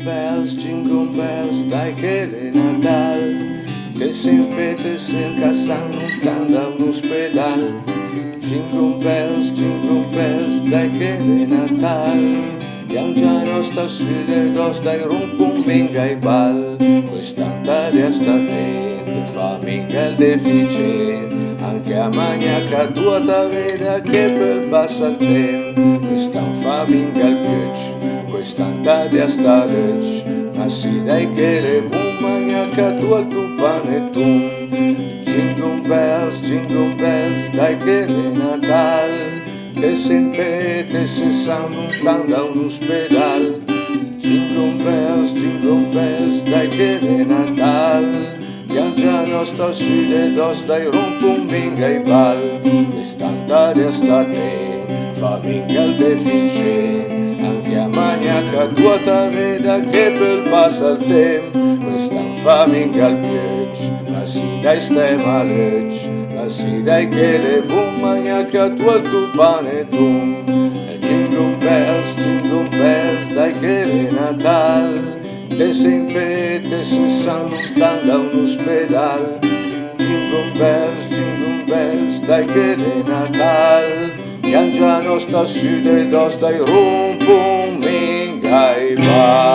Jingle bells, dai che è Natal, te sen fete sen cassan lontano da un ospedal. Jingle bells, dai che è Natal, abbiamo già nostra sfide dos dai rompun minga i bal. Quest'andare a sta te fa minga il deficit, anche a magnaca tua ta veda che per bassa il tempo. Quest'an fa minga il piace, quest'andare a sta rec, ma si dai che le buon magnaca tua il tuo panettone. Jingle bells, dai che è Natal, te sempre te se san lontano da un ospedal. Jingle bells, dai che è Natal, piangia nostra sfide dos dai rompun minga i bal. Quest'andare a sta te fa minga il deficit, anche a magnaca tua ta veda che per passa il tempo. Quest'an fa minga il piace, ma si dai stai malecci, ma si dai che le buon magnaca tua il tuo panettone. Jingle bells, dai che è Natal, te sempre te se san lontano da un ospedal. Jingle bells, dai che è Natal, piangia nostra sfide dos dai rompun minga i bal.